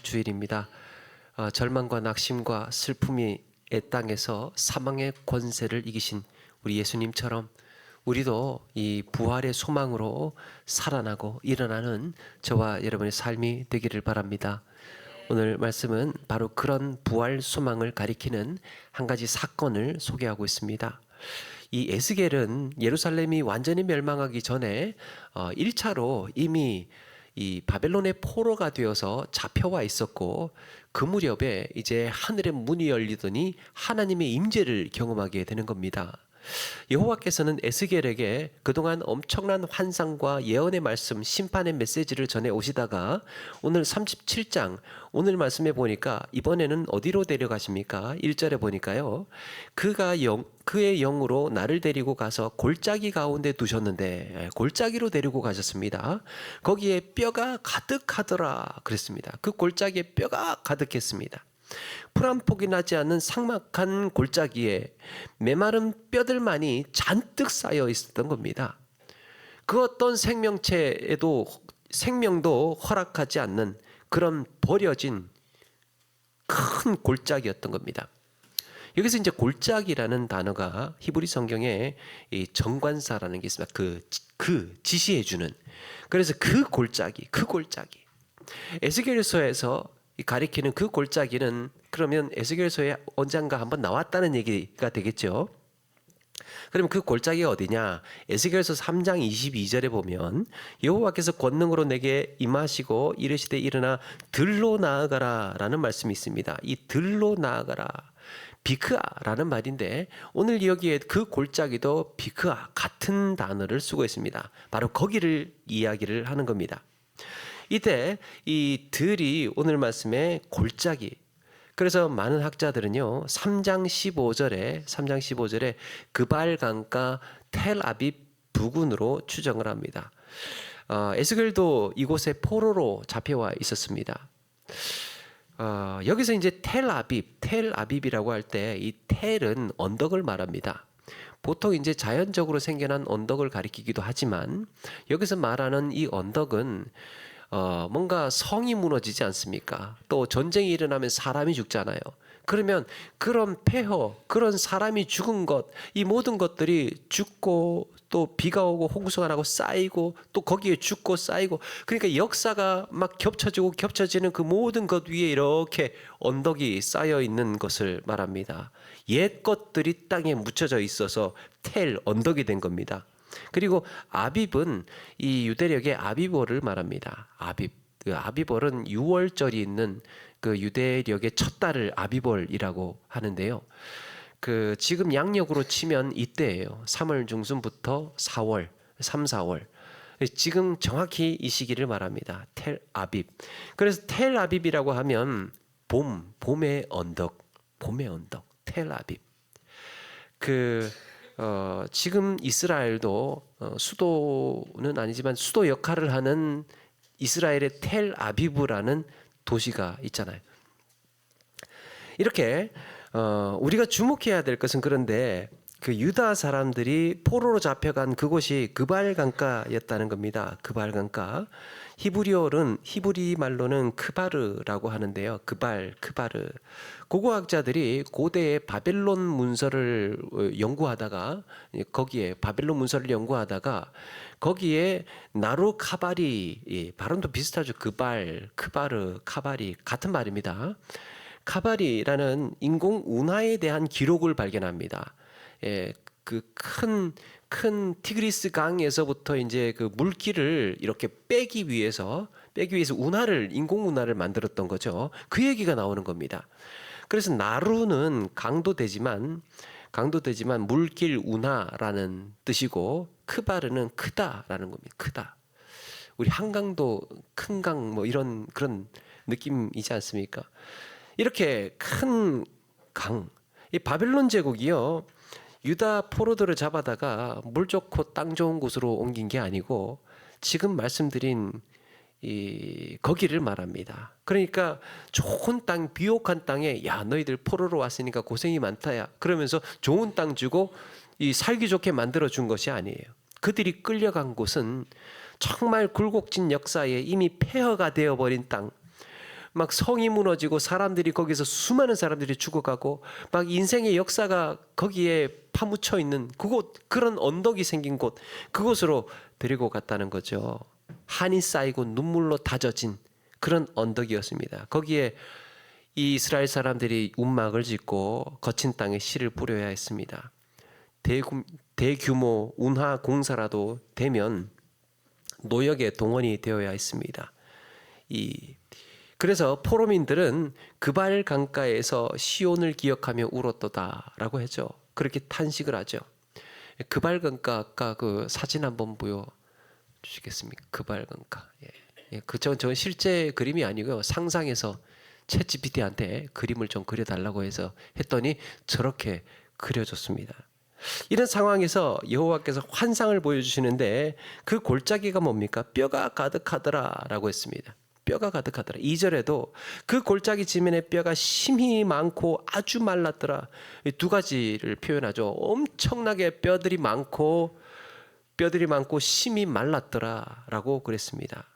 주일입니다. 절망과 낙심과 슬픔이 이 땅에서 사망의 권세를 이기신 우리 예수님처럼 우리도 이 부활의 소망으로 살아나고 일어나는 저와 여러분의 삶이 되기를 바랍니다. 오늘 말씀은 바로 그런 부활 소망을 가리키는 한 가지 사건을 소개하고 있습니다. 이 에스겔은 예루살렘이 완전히 멸망하기 전에 1차로 이미 이 바벨론의 포로가 되어서 잡혀와 있었고, 그 무렵에 이제 하늘의 문이 열리더니 하나님의 임재를 경험하게 되는 겁니다. 여호와께서는 에스겔에게 그동안 엄청난 환상과 예언의 말씀, 심판의 메시지를 전해 오시다가 오늘 37장 오늘 말씀에 보니까 이번에는 어디로 데려가십니까? 1절에 보니까요, 그의 영으로 나를 데리고 가서 골짜기 가운데 두셨는데, 골짜기로 데리고 가셨습니다. 거기에 뼈가 가득하더라 그랬습니다. 그 골짜기에 뼈가 가득했습니다. 풀 한 폭이 나지 않는 삭막한 골짜기에 메마른 뼈들만이 잔뜩 쌓여 있었던 겁니다. 그 어떤 생명도 허락하지 않는 그런 버려진 큰 골짜기였던 겁니다. 여기서 이제 골짜기라는 단어가 히브리 성경에 이 정관사라는 게 있습니다. 그 지시해주는. 그래서 그 골짜기 에스겔서에서 가리키는 그 골짜기는 그러면 에스겔서에 언젠가 한번 나왔다는 얘기가 되겠죠. 그러면 그 골짜기가 어디냐? 에스겔서 3장 22절에 보면 여호와께서 권능으로 내게 임하시고 이르시되 일어나 들로 나아가라 라는 말씀이 있습니다. 이 들로 나아가라, 비크아라는 말인데, 오늘 여기에 그 골짜기도 비크아 같은 단어를 쓰고 있습니다. 바로 거기를 이야기를 하는 겁니다. 이때 이 들이 오늘 말씀의 골짜기. 그래서 많은 학자들은요, 3장 15절에 그발 강가 텔아빕 부근으로 추정을 합니다. 에스겔도 이곳에 포로로 잡혀와 있었습니다. 여기서 이제 텔아빕이라고 할 때 이 텔은 언덕을 말합니다. 보통 이제 자연적으로 생겨난 언덕을 가리키기도 하지만 여기서 말하는 이 언덕은 뭔가 성이 무너지지 않습니까? 또 전쟁이 일어나면 사람이 죽잖아요. 그러면 그런 폐허, 그런 사람이 죽은 것, 이 모든 것들이 죽고 또 비가 오고 홍수가 나고 쌓이고 또 거기에 죽고 쌓이고, 그러니까 역사가 막 겹쳐지는 그 모든 것 위에 이렇게 언덕이 쌓여 있는 것을 말합니다. 옛 것들이 땅에 묻혀져 있어서 언덕이 된 겁니다. 그리고 아빕은 이 유대력의 아비벌을 말합니다. 그 아비벌은 6월절이 있는 그 유대력의 첫 달을 아비벌이라고 하는데요. 그 지금 양력으로 치면 이때예요. 3월 중순부터 4월, 3, 4월. 지금 정확히 이 시기를 말합니다. 텔아빕. 그래서 텔아빕이라고 하면 봄의 언덕, 텔아빕. 지금 이스라엘도 수도는 아니지만 수도 역할을 하는 이스라엘의 텔아비브라는 도시가 있잖아요. 이렇게 우리가 주목해야 될 것은, 그런데 그 유다 사람들이 포로로 잡혀간 그곳이 그발 강가였다는 겁니다. 그발 강가. 히브리 말로는 크바르라고 하는데요. 크바르. 고고학자들이 고대의 바벨론 문서를 연구하다가 거기에 나루 카발이, 발음도 비슷하죠. 크바르, 카발이 같은 말입니다. 카발이라는 인공 운하에 대한 기록을 발견합니다. 그 큰 티그리스 강에서부터 이제 그 물기를 이렇게 빼기 위해서 인공 운하를 만들었던 거죠. 그 얘기가 나오는 겁니다. 그래서 나루는 강도되지만 물길 운하라는 뜻이고, 크바르는 크다라는 겁니다. 크다. 우리 한강도 큰 강 뭐 이런 그런 느낌이지 않습니까? 이렇게 큰 강. 이 바벨론 제국이요, 유다 포로들을 잡아다가 물 좋고 땅 좋은 곳으로 옮긴 게 아니고 지금 말씀드린 거기를 말합니다. 그러니까 좋은 땅, 비옥한 땅에, 야 너희들 포로로 왔으니까 고생이 많다야 그러면서 좋은 땅 주고 살기 좋게 만들어 준 것이 아니에요. 그들이 끌려간 곳은 정말 굴곡진 역사에 이미 폐허가 되어버린 땅, 막 성이 무너지고 사람들이 거기서 수많은 사람들이 죽어가고 막 인생의 역사가 거기에 파묻혀 있는 그곳, 그런 언덕이 생긴 곳, 그곳으로 데리고 갔다는 거죠. 한이 쌓이고 눈물로 다져진 그런 언덕이었습니다. 거기에 이 이스라엘 사람들이 움막을 짓고 거친 땅에 씨를 뿌려야 했습니다. 대규모 운하 공사라도 되면 노역의 동원이 되어야 했습니다. 그래서 포로민들은 그발 강가에서 시온을 기억하며 울었도다라고 했죠. 그렇게 탄식을 하죠. 그발 강가 아까 그 사진 한번 보여주시겠습니까? 그발 강가. 저건 실제 그림이 아니고요. 상상해서 챗GPT한테 그림을 좀 그려달라고 해서 했더니 저렇게 그려줬습니다. 이런 상황에서 여호와께서 환상을 보여주시는데 그 골짜기가 뭡니까? 뼈가 가득하더라라고 했습니다. 뼈가 가득하더라. 2절에도 그 골짜기 지면에 뼈가 심히 많고 아주 말랐더라. 두 가지를 표현하죠. 엄청나게 뼈들이 많고 심히 말랐더라라고 그랬습니다.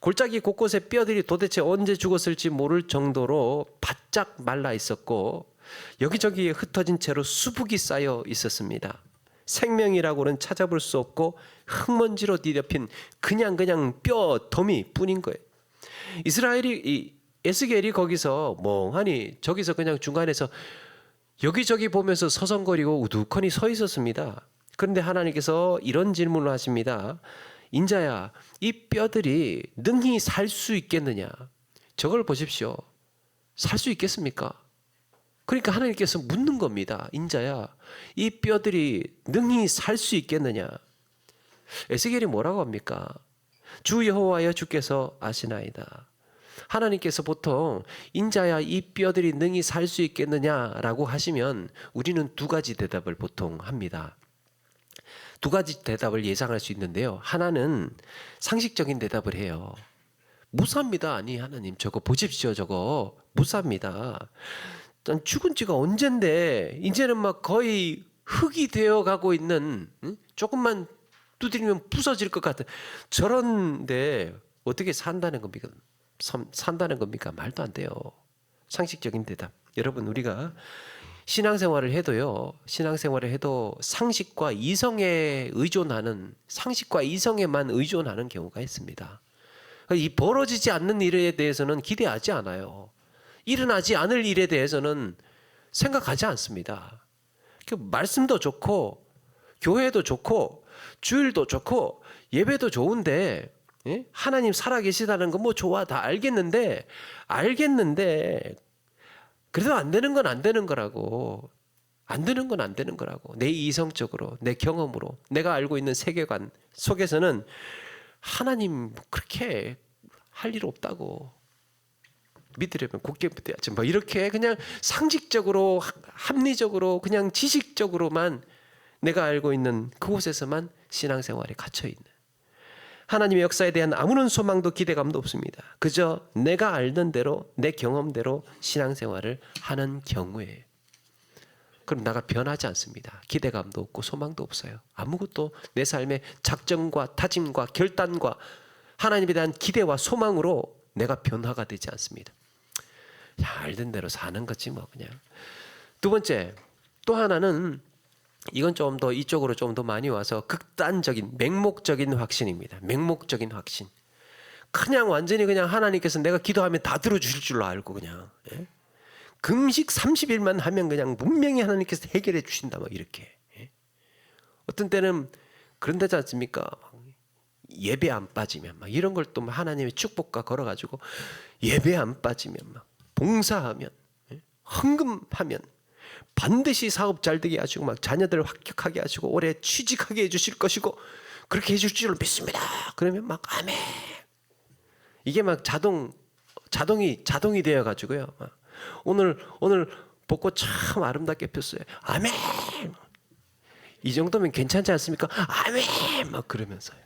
골짜기 곳곳에 뼈들이 도대체 언제 죽었을지 모를 정도로 바짝 말라 있었고 여기저기에 흩어진 채로 수북이 쌓여 있었습니다. 생명이라고는 찾아볼 수 없고 흙먼지로 뒤덮인 그냥 뼈 더미 뿐인 거예요. 에스겔이 거기서 멍하니 저기서 그냥 중간에서 여기저기 보면서 서성거리고 우두커니 서 있었습니다. 그런데 하나님께서 이런 질문을 하십니다. 인자야, 이 뼈들이 능히 살 수 있겠느냐? 저걸 보십시오. 살 수 있겠습니까? 그러니까 하나님께서 묻는 겁니다. 인자야, 이 뼈들이 능히 살 수 있겠느냐? 에스겔이 뭐라고 합니까? 주 여호와여 주께서 아시나이다. 하나님께서 보통 인자야 이 뼈들이 능히 살 수 있겠느냐라고 하시면 우리는 두 가지 대답을 보통 합니다. 두 가지 대답을 예상할 수 있는데요. 하나는 상식적인 대답을 해요. 무사합니다. 아니 하나님 저거 보십시오. 저거 무사합니다. 죽은 지가 언젠데 이제는 막 거의 흙이 되어가고 있는, 조금만 두드리면 부서질 것 같은 저런데 어떻게 산다는 겁니까? 말도 안 돼요. 상식적인 대답. 여러분 우리가 신앙생활을 해도 상식과 이성에만 의존하는 경우가 있습니다. 이 벌어지지 않는 일에 대해서는 기대하지 않아요. 일어나지 않을 일에 대해서는 생각하지 않습니다. 말씀도 좋고 교회도 좋고 주일도 좋고 예배도 좋은데 하나님 살아계시다는 건 뭐 좋아 다 알겠는데 그래도 안 되는 건 안 되는 거라고. 내 이성적으로, 내 경험으로, 내가 알고 있는 세계관 속에서는 하나님 그렇게 할 일 없다고. 믿으려면 굳게 믿어야지. 뭐 이렇게 그냥 상식적으로, 합리적으로, 그냥 지식적으로만 내가 알고 있는 그곳에서만 신앙생활에 갇혀 있는. 하나님의 역사에 대한 아무런 소망도 기대감도 없습니다. 그저 내가 알던 대로 내 경험대로 신앙생활을 하는 경우에 그럼 나가 변하지 않습니다. 기대감도 없고 소망도 없어요. 아무것도 내 삶의 작정과 다짐과 결단과 하나님에 대한 기대와 소망으로 내가 변화가 되지 않습니다. 알던 대로 사는 거지 뭐 그냥. 두 번째, 또 하나는 이건 좀 더 이쪽으로 좀 더 많이 와서 극단적인 맹목적인 확신입니다. 맹목적인 확신. 그냥 완전히 그냥 하나님께서 내가 기도하면 다 들어주실 줄로 알고 그냥 금식 30일만 하면 그냥 분명히 하나님께서 해결해 주신다 막 이렇게. 어떤 때는 그런 데지 않습니까? 예배 안 빠지면 막 이런 걸 또 하나님의 축복과 걸어가지고 예배 안 빠지면 막 봉사하면 헌금하면 반드시 사업 잘 되게 하시고 막 자녀들 합격하게 하시고 올해 취직하게 해주실 것이고 그렇게 해줄 줄을 믿습니다. 그러면 막 아멘. 이게 막 자동이 되어 가지고요. 오늘 벚꽃 참 아름답게 폈어요. 아멘. 이 정도면 괜찮지 않습니까? 아멘. 막 그러면서요.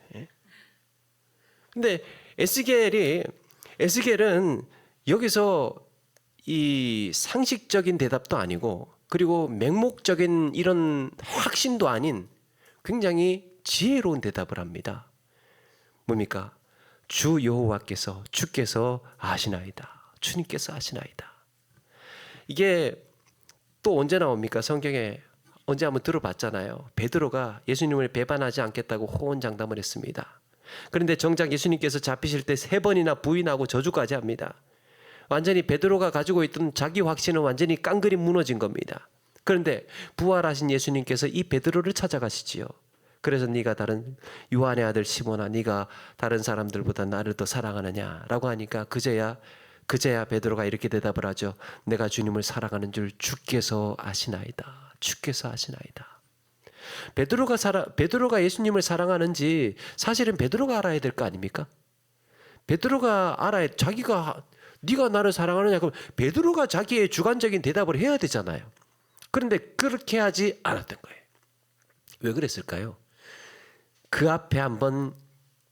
근데 에스겔은 여기서 이 상식적인 대답도 아니고 그리고 맹목적인 이런 확신도 아닌 굉장히 지혜로운 대답을 합니다. 뭡니까? 주 여호와께서 주께서 아시나이다. 주님께서 아시나이다. 이게 또 언제 나옵니까? 성경에 언제 한번 들어봤잖아요. 베드로가 예수님을 배반하지 않겠다고 호언장담을 했습니다. 그런데 정작 예수님께서 잡히실 때 3번이나 부인하고 저주까지 합니다. 완전히 베드로가 가지고 있던 자기 확신은 완전히 깡그리 무너진 겁니다. 그런데 부활하신 예수님께서 이 베드로를 찾아가시지요. 그래서 네가 다른 요한의 아들 시몬아, 네가 다른 사람들보다 나를 더 사랑하느냐라고 하니까 그제야 베드로가 이렇게 대답을 하죠. 내가 주님을 사랑하는 줄 주께서 아시나이다. 주께서 아시나이다. 베드로가 예수님을 사랑하는지 사실은 베드로가 알아야 될 거 아닙니까? 베드로가 알아야, 네가 나를 사랑하느냐, 그럼 베드로가 자기의 주관적인 대답을 해야 되잖아요. 그런데 그렇게 하지 않았던 거예요. 왜 그랬을까요? 그 앞에 한번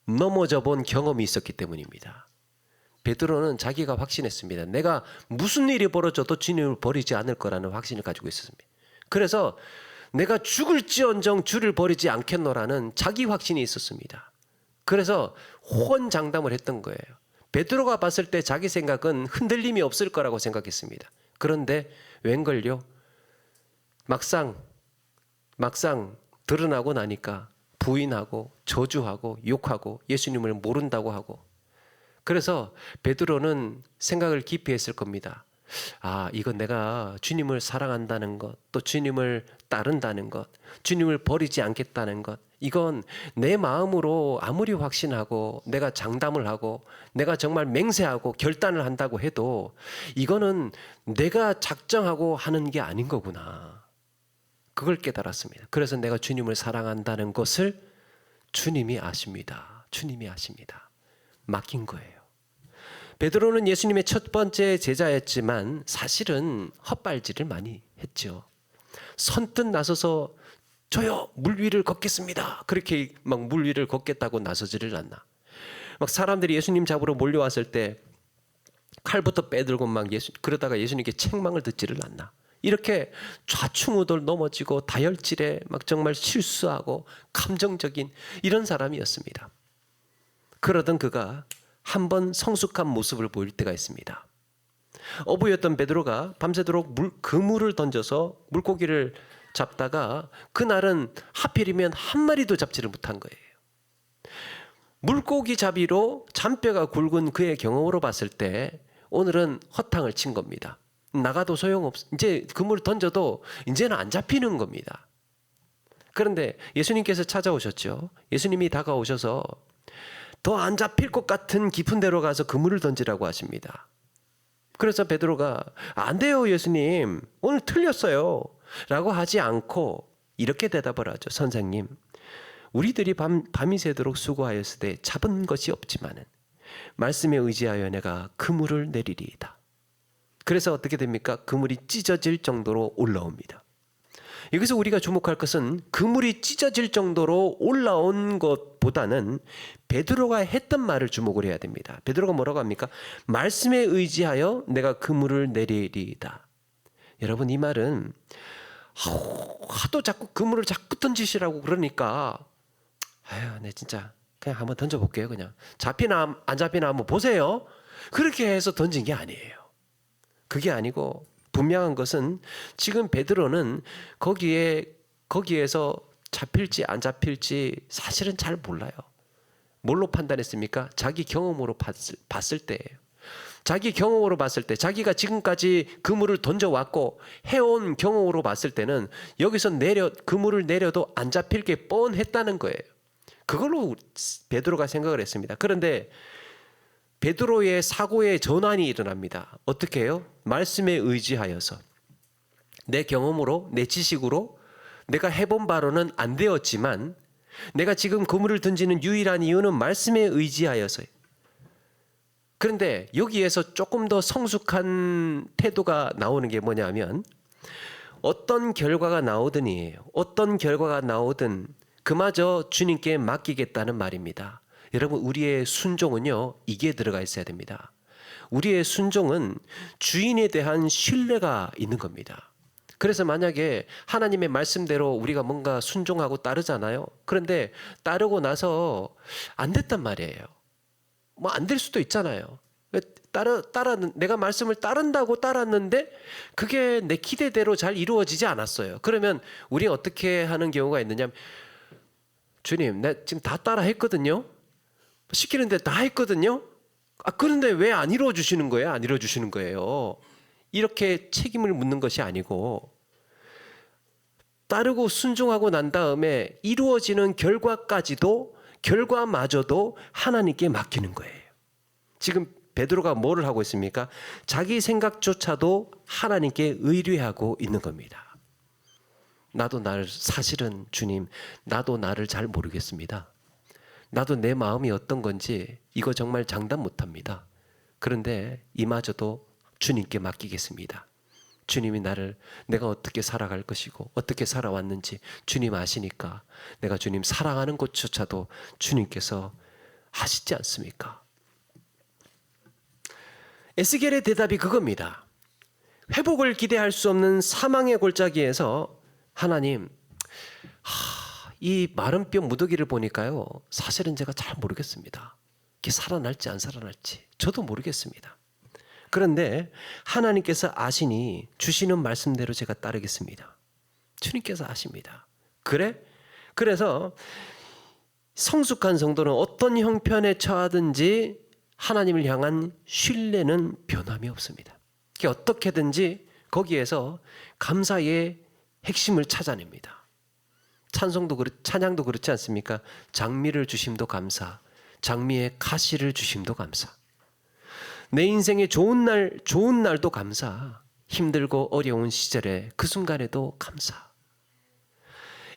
넘어져 본 경험이 있었기 때문입니다. 베드로는 자기가 확신했습니다. 내가 무슨 일이 벌어져도 주님을 버리지 않을 거라는 확신을 가지고 있었습니다. 그래서 내가 죽을지언정 주를 버리지 않겠노라는 자기 확신이 있었습니다. 그래서 호언장담을 했던 거예요. 베드로가 봤을 때 자기 생각은 흔들림이 없을 거라고 생각했습니다. 그런데 웬걸요? 막상 드러나고 나니까 부인하고 저주하고 욕하고 예수님을 모른다고 하고, 그래서 베드로는 생각을 깊이 했을 겁니다. 이건 내가 주님을 사랑한다는 것, 또 주님을 따른다는 것, 주님을 버리지 않겠다는 것, 이건 내 마음으로 아무리 확신하고 내가 장담을 하고 내가 정말 맹세하고 결단을 한다고 해도 이거는 내가 작정하고 하는 게 아닌 거구나. 그걸 깨달았습니다. 그래서 내가 주님을 사랑한다는 것을 주님이 아십니다. 주님이 아십니다. 맡긴 거예요. 베드로는 예수님의 첫 번째 제자였지만 사실은 헛발질을 많이 했죠. 선뜻 나서서 저요 물 위를 걷겠습니다. 그렇게 막 물 위를 걷겠다고 나서지를 않나. 막 사람들이 예수님 잡으러 몰려왔을 때 칼부터 빼들고 막 그러다가 예수님께 책망을 듣지를 않나. 이렇게 좌충우돌 넘어지고 다혈질에 막 정말 실수하고 감정적인 이런 사람이었습니다. 그러던 그가 한번 성숙한 모습을 보일 때가 있습니다. 어부였던 베드로가 밤새도록 그물을 던져서 물고기를 잡다가 그날은 하필이면 한 마리도 잡지를 못한 거예요. 물고기 잡이로 잔뼈가 굵은 그의 경험으로 봤을 때 오늘은 허탕을 친 겁니다. 나가도 이제 그물을 던져도 이제는 안 잡히는 겁니다. 그런데 예수님께서 찾아오셨죠. 예수님이 다가오셔서 더 안 잡힐 것 같은 깊은 데로 가서 그물을 던지라고 하십니다. 그래서 베드로가 안 돼요 예수님, 오늘 틀렸어요 라고 하지 않고 이렇게 대답을 하죠. 선생님, 우리들이 밤이 새도록 수고하였으되 잡은 것이 없지만은 말씀에 의지하여 내가 그물을 내리리이다. 그래서 어떻게 됩니까? 그물이 찢어질 정도로 올라옵니다. 여기서 우리가 주목할 것은 그물이 찢어질 정도로 올라온 것보다는 베드로가 했던 말을 주목을 해야 됩니다. 베드로가 뭐라고 합니까? 말씀에 의지하여 내가 그물을 내리리이다. 여러분, 이 말은 하도 자꾸 그물을 자꾸 던지시라고 그러니까 네 진짜 그냥 한번 던져볼게요. 그냥 잡히나 안 잡히나 한번 보세요. 그렇게 해서 던진 게 아니에요. 그게 아니고 분명한 것은 지금 베드로는 거기에서 잡힐지 안 잡힐지 사실은 잘 몰라요. 뭘로 판단했습니까? 자기 경험으로 봤을 때예요. 자기 경험으로 봤을 때, 자기가 지금까지 그물을 던져왔고 해온 경험으로 봤을 때는 여기서 그물을 내려도 안 잡힐 게 뻔했다는 거예요. 그걸로 베드로가 생각을 했습니다. 그런데 베드로의 사고의 전환이 일어납니다. 어떻게 해요? 말씀에 의지하여서 내 경험으로, 내 지식으로 내가 해본 바로는 안 되었지만 내가 지금 그물을 던지는 유일한 이유는 말씀에 의지하여서요. 그런데 여기에서 조금 더 성숙한 태도가 나오는 게 뭐냐면 어떤 결과가 나오든이에요. 어떤 결과가 나오든 그마저 주님께 맡기겠다는 말입니다. 여러분, 우리의 순종은요, 이게 들어가 있어야 됩니다. 우리의 순종은 주인에 대한 신뢰가 있는 겁니다. 그래서 만약에 하나님의 말씀대로 우리가 뭔가 순종하고 따르잖아요. 그런데 따르고 나서 안 됐단 말이에요. 뭐 안 될 수도 있잖아요. 내가 말씀을 따른다고 따랐는데 그게 내 기대대로 잘 이루어지지 않았어요. 그러면 우리 어떻게 하는 경우가 있느냐? 주님, 나 지금 다 따라 했거든요. 시키는데 다 했거든요. 그런데 왜 안 이루어 주시는 거예요? 안 이루어 주시는 거예요. 이렇게 책임을 묻는 것이 아니고 따르고 순종하고 난 다음에 이루어지는 결과마저도 하나님께 맡기는 거예요. 지금 베드로가 뭐를 하고 있습니까? 자기 생각조차도 하나님께 의뢰하고 있는 겁니다. 사실은 주님, 나도 나를 잘 모르겠습니다. 나도 내 마음이 어떤 건지 이거 정말 장담 못합니다. 그런데 이마저도 주님께 맡기겠습니다. 주님이 내가 어떻게 살아갈 것이고 어떻게 살아왔는지 주님 아시니까 내가 주님 사랑하는 것조차도 주님께서 하시지 않습니까? 에스겔의 대답이 그겁니다. 회복을 기대할 수 없는 사망의 골짜기에서 하나님, 이 마른 뼈 무더기를 보니까요, 사실은 제가 잘 모르겠습니다. 이게 살아날지 안 살아날지 저도 모르겠습니다. 그런데 하나님께서 아시니 주시는 말씀대로 제가 따르겠습니다. 주님께서 아십니다. 그래서 성숙한 성도는 어떤 형편에 처하든지 하나님을 향한 신뢰는 변함이 없습니다. 어떻게든지 거기에서 감사의 핵심을 찾아냅니다. 찬양도 그렇지 않습니까? 장미를 주심도 감사, 장미의 가시를 주심도 감사. 내 인생의 좋은 날도 감사, 힘들고 어려운 시절에 그 순간에도 감사.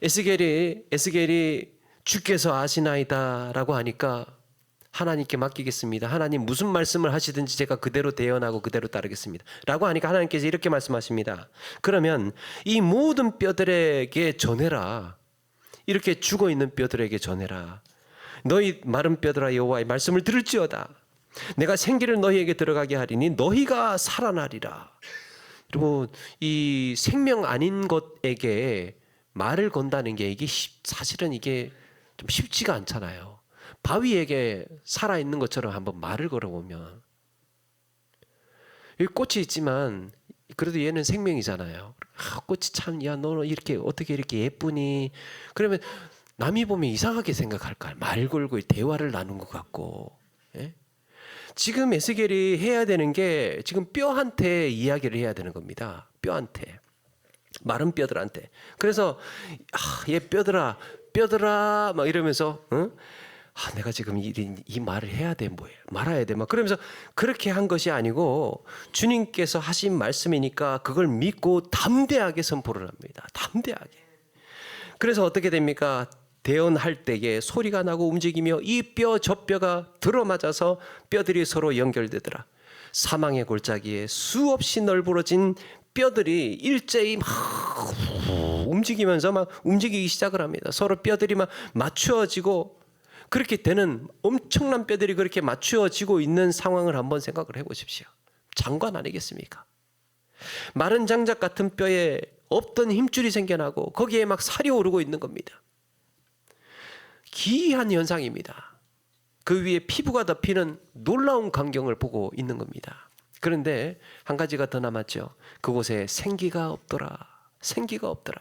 에스겔이 주께서 아시나이다라고 하니까 하나님께 맡기겠습니다. 하나님 무슨 말씀을 하시든지 제가 그대로 대언하고 그대로 따르겠습니다. 라고 하니까 하나님께서 이렇게 말씀하십니다. 그러면 이 모든 뼈들에게 전해라. 이렇게 죽어있는 뼈들에게 전해라. 너희 마른 뼈들아 여호와의 말씀을 들을지어다. 내가 생기를 너희에게 들어가게 하리니 너희가 살아나리라. 그리고 이 생명 아닌 것에게 말을 건다는 게 사실은 이게 좀 쉽지가 않잖아요. 바위에게 살아있는 것처럼 한번 말을 걸어보면 여기 꽃이 있지만 그래도 얘는 생명이잖아요. 꽃이 참, 야, 너는 어떻게 이렇게 예쁘니? 그러면 남이 보면 이상하게 생각할까? 말 걸고 대화를 나눈 것 같고. 예? 지금 에스겔이 해야 되는 게 지금 뼈한테 이야기를 해야 되는 겁니다. 뼈한테, 마른 뼈들한테. 그래서 얘 뼈들아 막 이러면서 내가 지금 이 말을 해야 돼, 말아야 돼, 막 그러면서 그렇게 한 것이 아니고 주님께서 하신 말씀이니까 그걸 믿고 담대하게 선포를 합니다. 담대하게. 그래서 어떻게 됩니까? 대언할 때에 소리가 나고 움직이며 이 뼈 저 뼈가 들어맞아서 뼈들이 서로 연결되더라. 사망의 골짜기에 수없이 널브러진 뼈들이 일제히 막 움직이면서 막 움직이기 시작을 합니다. 서로 뼈들이 막 맞추어지고 그렇게 되는 엄청난 뼈들이 그렇게 맞추어지고 있는 상황을 한번 생각을 해보십시오. 장관 아니겠습니까? 마른 장작 같은 뼈에 없던 힘줄이 생겨나고 거기에 막 살이 오르고 있는 겁니다. 기이한 현상입니다. 그 위에 피부가 덮이는 놀라운 광경을 보고 있는 겁니다. 그런데 한 가지가 더 남았죠. 그곳에 생기가 없더라. 생기가 없더라.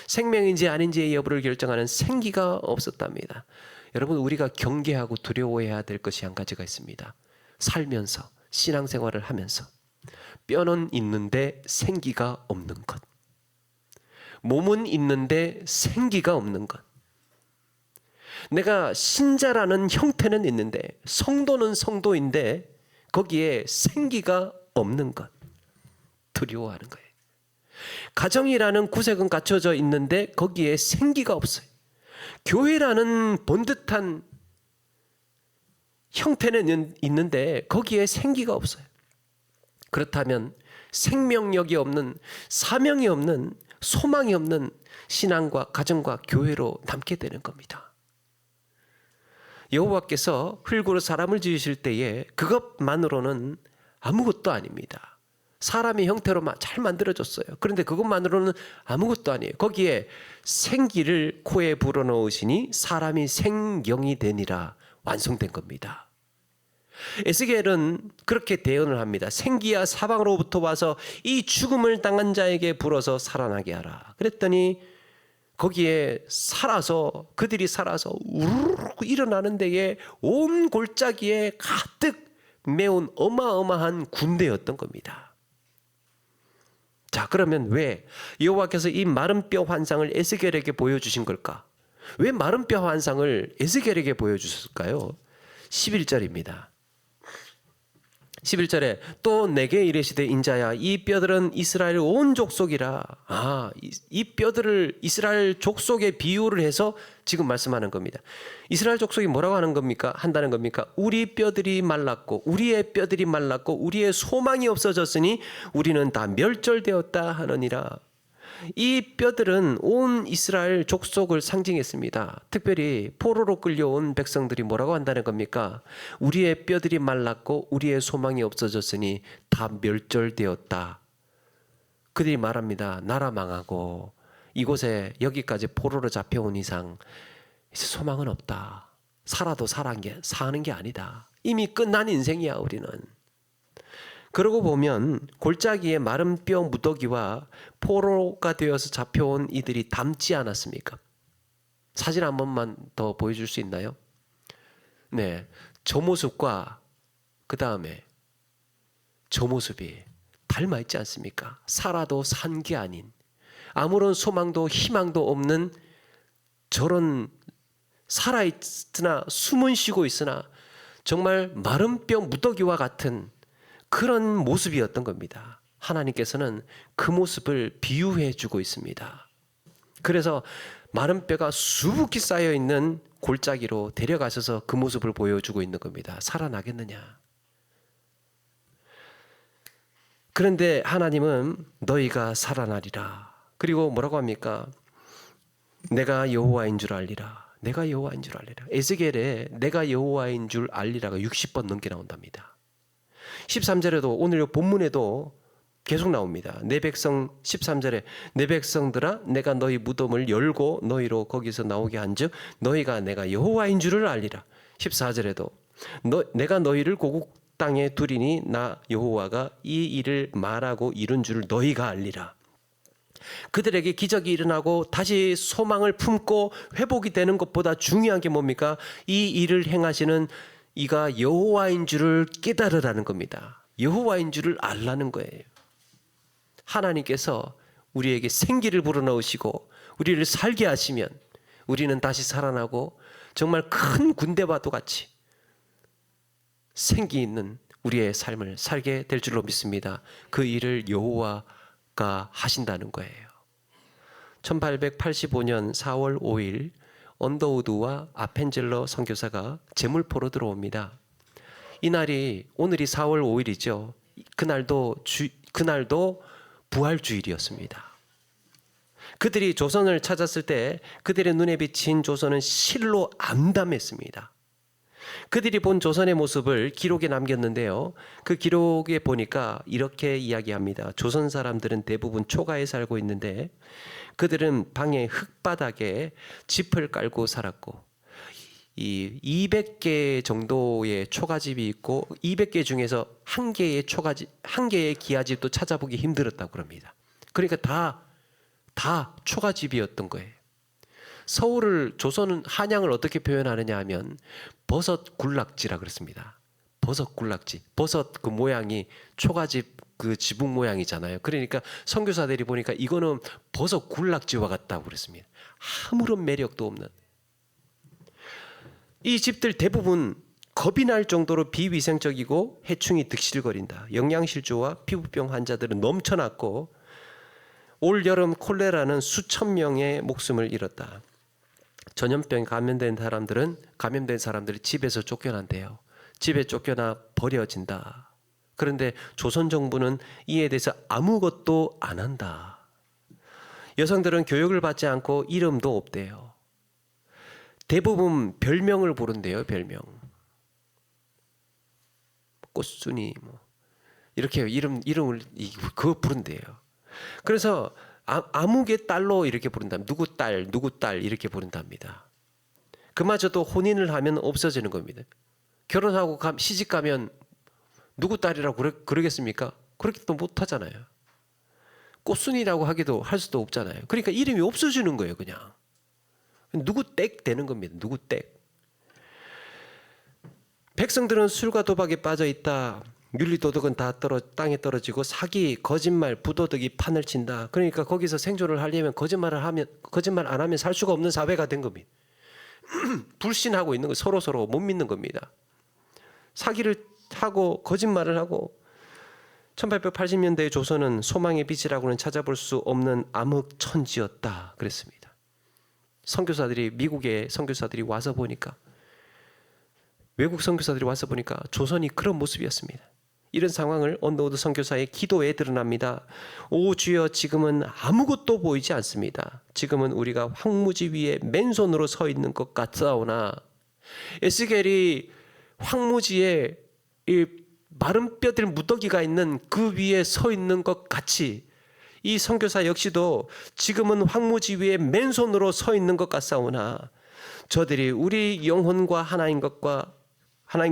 생명인지 아닌지의 여부를 결정하는 생기가 없었답니다. 여러분, 우리가 경계하고 두려워해야 될 것이 한 가지가 있습니다. 살면서, 신앙생활을 하면서 뼈는 있는데 생기가 없는 것, 몸은 있는데 생기가 없는 것. 내가 신자라는 형태는 있는데, 성도는 성도인데 거기에 생기가 없는 것, 두려워하는 거예요. 가정이라는 구색은 갖춰져 있는데 거기에 생기가 없어요. 교회라는 번듯한 형태는 있는데 거기에 생기가 없어요. 그렇다면 생명력이 없는, 사명이 없는, 소망이 없는 신앙과 가정과 교회로 남게 되는 겁니다. 여호와께서 흙으로 사람을 지으실 때에 그것만으로는 아무것도 아닙니다. 사람의 형태로 잘 만들어졌어요. 그런데 그것만으로는 아무것도 아니에요. 거기에 생기를 코에 불어넣으시니 사람이 생경이 되니라 완성된 겁니다. 에스겔은 그렇게 대언을 합니다. 생기야 사방으로부터 와서 이 죽음을 당한 자에게 불어서 살아나게 하라. 그랬더니 거기에 그들이 살아서 우르르 일어나는 데에 온 골짜기에 가득 메운 어마어마한 군대였던 겁니다. 자, 그러면 왜 여호와께서 이 마른 뼈 환상을 에스겔에게 보여주신 걸까? 왜 마른 뼈 환상을 에스겔에게 보여주셨을까요? 11절입니다. 11절에 또 내게 이르시되 인자야 이 뼈들은 이스라엘 온 족속이라. 이 뼈들을 이스라엘 족속에 비유를 해서 지금 말씀하는 겁니다. 이스라엘 족속이 뭐라고 한다는 겁니까? 우리 뼈들이 말랐고 우리의 뼈들이 말랐고 우리의 소망이 없어졌으니 우리는 다 멸절되었다 하느니라. 이 뼈들은 온 이스라엘 족속을 상징했습니다. 특별히 포로로 끌려온 백성들이 뭐라고 한다는 겁니까? 우리의 뼈들이 말랐고 우리의 소망이 없어졌으니 다 멸절되었다. 그들이 말합니다. 나라 망하고 이곳에 여기까지 포로로 잡혀온 이상 이제 소망은 없다. 살아도 사는 게 아니다. 이미 끝난 인생이야 우리는. 그러고 보면 골짜기에 마른 뼈 무더기와 포로가 되어서 잡혀온 이들이 닮지 않았습니까? 사진 한 번만 더 보여줄 수 있나요? 네, 저 모습과 그 다음에 저 모습이 닮아 있지 않습니까? 살아도 산 게 아닌, 아무런 소망도 희망도 없는 저런 살아있으나 숨은 쉬고 있으나 정말 마른 뼈 무더기와 같은 그런 모습이었던 겁니다. 하나님께서는 그 모습을 비유해 주고 있습니다. 그래서 마른 뼈가 수북히 쌓여 있는 골짜기로 데려가셔서 그 모습을 보여주고 있는 겁니다. 살아나겠느냐? 그런데 하나님은 너희가 살아나리라. 그리고 뭐라고 합니까? 내가 여호와인 줄 알리라. 내가 여호와인 줄 알리라. 에스겔에 내가 여호와인 줄 알리라가 60번 넘게 나온답니다. 13절에도 오늘 본문에도 계속 나옵니다. 내 백성 13절에 내 백성들아 내가 너희 무덤을 열고 너희로 거기서 나오게 한즉 너희가 내가 여호와인 줄을 알리라. 14절에도 내가 너희를 고국 땅에 두리니 나 여호와가 이 일을 말하고 이룬 줄을 너희가 알리라. 그들에게 기적이 일어나고 다시 소망을 품고 회복이 되는 것보다 중요한 게 뭡니까? 이 일을 행하시는 이가 여호와인 줄을 깨달으라는 겁니다. 여호와인 줄을 알라는 거예요. 하나님께서 우리에게 생기를 불어넣으시고 우리를 살게 하시면 우리는 다시 살아나고 정말 큰 군대와도 같이 생기 있는 우리의 삶을 살게 될 줄로 믿습니다. 그 일을 여호와가 하신다는 거예요. 1885년 4월 5일 언더우드와 아펜젤러 선교사가 제물포로 들어옵니다. 이날이 오늘이 4월 5일이죠. 그날도 부활주일이었습니다. 그들이 조선을 찾았을 때 그들의 눈에 비친 조선은 실로 암담했습니다. 그들이 본 조선의 모습을 기록에 남겼는데요. 그 기록에 보니까 이렇게 이야기합니다. 조선 사람들은 대부분 초가에 살고 있는데 그들은 방의 흙바닥에 짚을 깔고 살았고 이 200개 정도의 초가집이 있고 200개 중에서 한 개의 기아집도 찾아보기 힘들었다고 합니다. 그러니까 다 초가집이었던 거예요. 조선은 한양을 어떻게 표현하느냐 하면 버섯 굴락지라 그랬습니다. 버섯 굴락지. 버섯 그 모양이 초가집 그 지붕 모양이잖아요. 그러니까 선교사들이 보니까 이거는 버섯 굴락지와 같다고 그랬습니다. 아무런 매력도 없는. 이 집들 대부분 겁이 날 정도로 비위생적이고 해충이 득실거린다. 영양실조와 피부병 환자들은 넘쳐났고 올 여름 콜레라는 수천 명의 목숨을 잃었다. 전염병에 감염된 사람들이 집에서 쫓겨난대요. 집에 쫓겨나 버려진다. 그런데 조선 정부는 이에 대해서 아무것도 안 한다. 여성들은 교육을 받지 않고 이름도 없대요. 대부분 별명을 부른대요. 별명. 꽃순이 이렇게 이름을 그거 부른대요. 그래서 아무개 딸로 이렇게 부른다. 누구 딸 이렇게 부른답니다. 그마저도 혼인을 하면 없어지는 겁니다. 결혼하고 시집 가면 누구 딸이라고 그러겠습니까? 그렇게도 못하잖아요. 꽃순이라고 하기도 할 수도 없잖아요. 그러니까 이름이 없어지는 거예요. 그냥 누구 댁 되는 겁니다. 누구 댁. 백성들은 술과 도박에 빠져 있다. 윤리도덕은 다 땅에 떨어지고 사기, 거짓말, 부도덕이 판을 친다. 그러니까 거기서 생존을 하려면 거짓말 안 하면 살 수가 없는 사회가 된 겁니다. 불신하고 있는 거, 서로 못 믿는 겁니다. 사기를 하고 거짓말을 하고 1880년대의 조선은 소망의 빛이라고는 찾아볼 수 없는 암흑천지였다 그랬습니다. 미국의 선교사들이 와서 보니까, 외국 선교사들이 와서 보니까 조선이 그런 모습이었습니다. 이런 상황을 언더우드 선교사의 기도에 드러납니다. 오 주여, 지금은 아무것도 보이지 않습니다. 지금은 우리가 황무지 위에 맨손으로 서 있는 것 같사오나, 에스겔이 황무지에 이 마른 뼈들 무더기가 있는 그 위에 서 있는 것 같이 이 선교사 역시도 지금은 황무지 위에 맨손으로 서 있는 것 같사오나, 저들이 우리 영혼과 하나인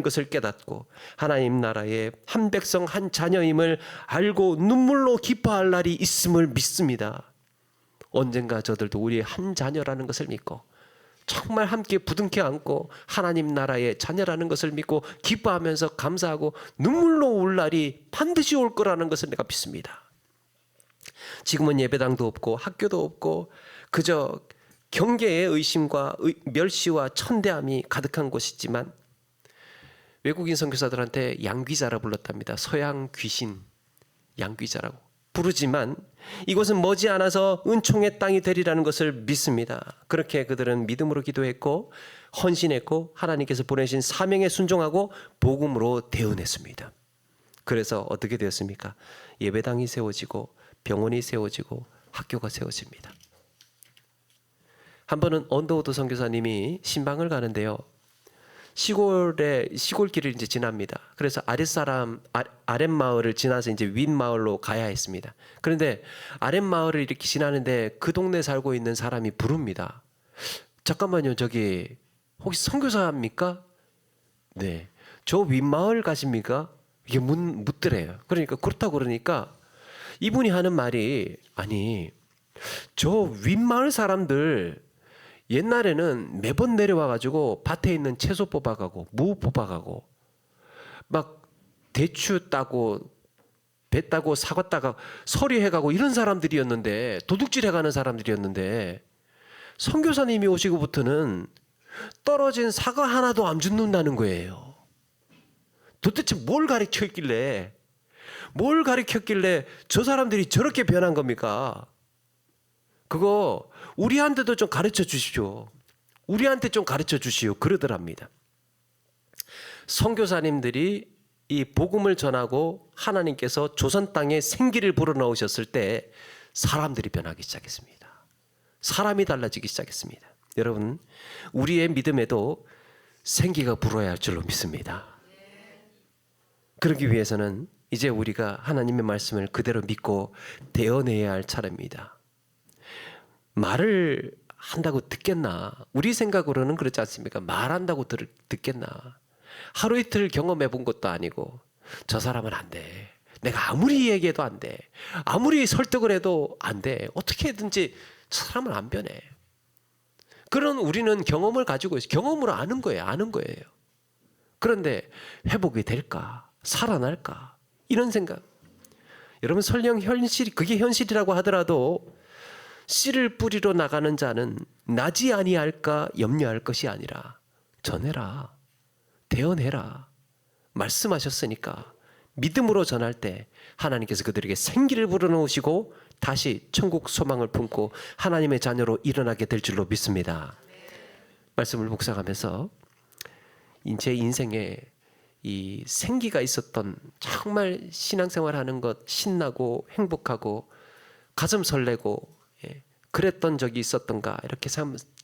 것을 깨닫고 하나님 나라의 한 백성 한 자녀임을 알고 눈물로 기뻐할 날이 있음을 믿습니다. 언젠가 저들도 우리의 한 자녀라는 것을 믿고 정말 함께 부둥켜 안고 하나님 나라의 자녀라는 것을 믿고 기뻐하면서 감사하고 눈물로 울 날이 반드시 올 거라는 것을 내가 믿습니다. 지금은 예배당도 없고 학교도 없고 그저 경계의 의심과 멸시와 천대함이 가득한 곳이지만, 외국인 선교사들한테 양귀자라 불렀답니다. 서양 귀신, 양귀자라고 부르지만 이곳은 머지않아서 은총의 땅이 되리라는 것을 믿습니다. 그렇게 그들은 믿음으로 기도했고 헌신했고 하나님께서 보내신 사명에 순종하고 복음으로 대언했습니다. 그래서 어떻게 되었습니까? 예배당이 세워지고 병원이 세워지고 학교가 세워집니다. 한 번은 언더우드 선교사님이 신방을 가는데요, 시골길을 이제 지납니다. 그래서 아랫마을을 지나서 이제 윗마을로 가야 했습니다. 그런데 아랫마을을 이렇게 지나는데 그 동네 살고 있는 사람이 부릅니다. 잠깐만요, 저기 혹시 선교사입니까? 네. 저 윗마을 가십니까? 이게 묻더래요. 그러니까 그렇다고 그러니까 이분이 하는 말이, 아니 저 윗마을 사람들 옛날에는 매번 내려와가지고 밭에 있는 채소 뽑아가고 무 뽑아가고 막 대추 따고 배 따고 사과 따고 서리해가고 이런 사람들이었는데, 도둑질해가는 사람들이었는데, 선교사님이 오시고부터는 떨어진 사과 하나도 안 줍는다는 거예요. 도대체 뭘 가르쳤길래 저 사람들이 저렇게 변한 겁니까? 그거 우리한테도 좀 가르쳐 주십시오. 우리한테 좀 가르쳐 주시오. 그러더랍니다. 선교사님들이 이 복음을 전하고 하나님께서 조선 땅에 생기를 불어넣으셨을 때 사람들이 변하기 시작했습니다. 사람이 달라지기 시작했습니다. 여러분, 우리의 믿음에도 생기가 불어야 할 줄로 믿습니다. 그러기 위해서는 이제 우리가 하나님의 말씀을 그대로 믿고 대언해야 할 차례입니다. 말을 한다고 듣겠나? 우리 생각으로는 그렇지 않습니까? 말한다고 듣겠나? 하루 이틀 경험해 본 것도 아니고 저 사람은 안 돼. 내가 아무리 얘기해도 안 돼. 아무리 설득을 해도 안 돼. 어떻게든지 저 사람은 안 변해. 그런 우리는 경험을 가지고 있어요. 경험으로 아는 거예요. 그런데 회복이 될까? 살아날까? 이런 생각. 여러분, 설령 그게 현실이라고 하더라도 씨를 뿌리러 나가는 자는 나지 아니할까 염려할 것이 아니라 전해라, 대언해라 말씀하셨으니까 믿음으로 전할 때 하나님께서 그들에게 생기를 불어넣으시고 다시 천국 소망을 품고 하나님의 자녀로 일어나게 될 줄로 믿습니다. 말씀을 묵상하면서 제 인생에 이 생기가 있었던, 정말 신앙생활하는 것 신나고 행복하고 가슴 설레고 그랬던 적이 있었던가, 이렇게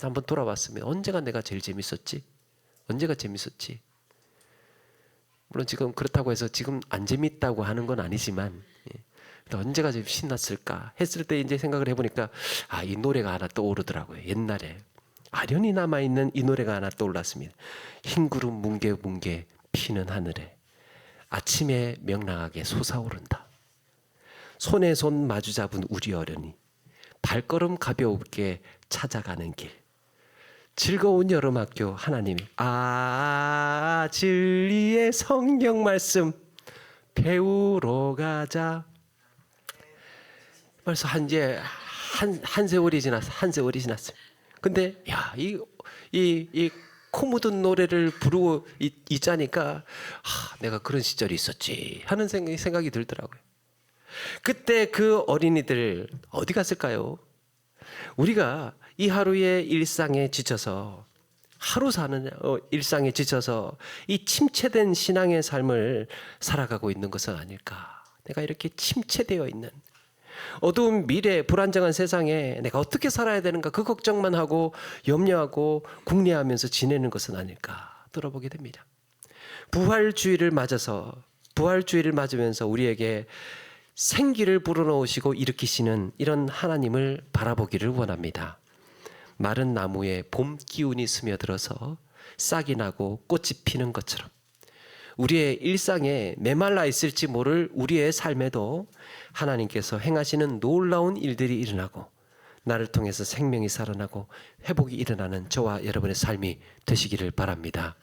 한번 돌아봤으면 언제가 내가 제일 재밌었지? 물론 지금 그렇다고 해서 지금 안 재밌다고 하는 건 아니지만, 언제가 제일 신났을까 했을 때 이제 생각을 해보니까 이 노래가 하나 떠오르더라고요. 옛날에 아련히 남아있는 이 노래가 하나 떠올랐습니다. 흰 구름 뭉게 피는 하늘에 아침에 명랑하게 솟아오른다. 손에 손 마주 잡은 우리 어른이 발걸음 가볍게 찾아가는 길, 즐거운 여름학교 하나님이 진리의 성경 말씀 배우러 가자. 벌써 한 세월이 지났어요. 근데 이 코 묻은 노래를 부르고 있자니까 내가 그런 시절이 있었지 하는 생각이 들더라고요. 그때 그 어린이들 어디 갔을까요? 우리가 이 하루의 일상에 지쳐서 하루 사는 일상에 지쳐서 이 침체된 신앙의 삶을 살아가고 있는 것은 아닐까. 내가 이렇게 침체되어 있는 어두운 미래, 불안정한 세상에 내가 어떻게 살아야 되는가 그 걱정만 하고 염려하고 궁리하면서 지내는 것은 아닐까 들어보게 됩니다. 부활주의를 맞으면서 우리에게 생기를 불어넣으시고 일으키시는 이런 하나님을 바라보기를 원합니다. 마른 나무에 봄 기운이 스며들어서 싹이 나고 꽃이 피는 것처럼 우리의 일상에 메말라 있을지 모를 우리의 삶에도 하나님께서 행하시는 놀라운 일들이 일어나고 나를 통해서 생명이 살아나고 회복이 일어나는 저와 여러분의 삶이 되시기를 바랍니다.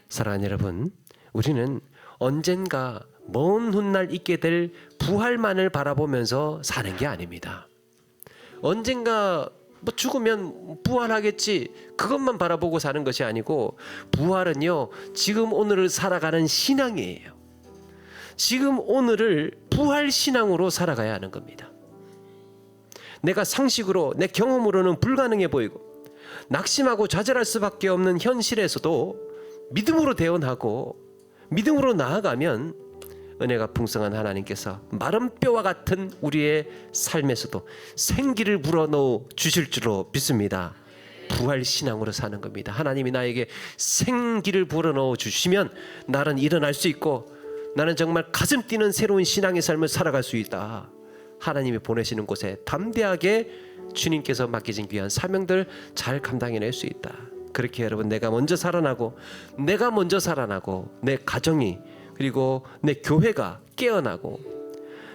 사랑하는 여러분, 우리는 언젠가 먼 훗날 있게 될 부활만을 바라보면서 사는 게 아닙니다. 언젠가 죽으면 부활하겠지 그것만 바라보고 사는 것이 아니고 부활은요 지금 오늘을 살아가는 신앙이에요. 지금 오늘을 부활 신앙으로 살아가야 하는 겁니다. 내가 상식으로 내 경험으로는 불가능해 보이고 낙심하고 좌절할 수밖에 없는 현실에서도 믿음으로 대언하고 믿음으로 나아가면 은혜가 풍성한 하나님께서 마른 뼈와 같은 우리의 삶에서도 생기를 불어넣어 주실 줄로 믿습니다. 부활 신앙으로 사는 겁니다. 하나님이 나에게 생기를 불어넣어 주시면 나는 일어날 수 있고 나는 정말 가슴 뛰는 새로운 신앙의 삶을 살아갈 수 있다. 하나님이 보내시는 곳에 담대하게 주님께서 맡기신 귀한 사명들 잘 감당해낼 수 있다. 그렇게 여러분 내가 먼저 살아나고 내 가정이 그리고 내 교회가 깨어나고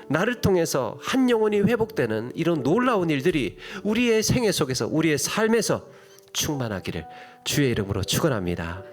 나를 통해서 한 영혼이 회복되는 이런 놀라운 일들이 우리의 생애 속에서 우리의 삶에서 충만하기를 주의 이름으로 축원합니다.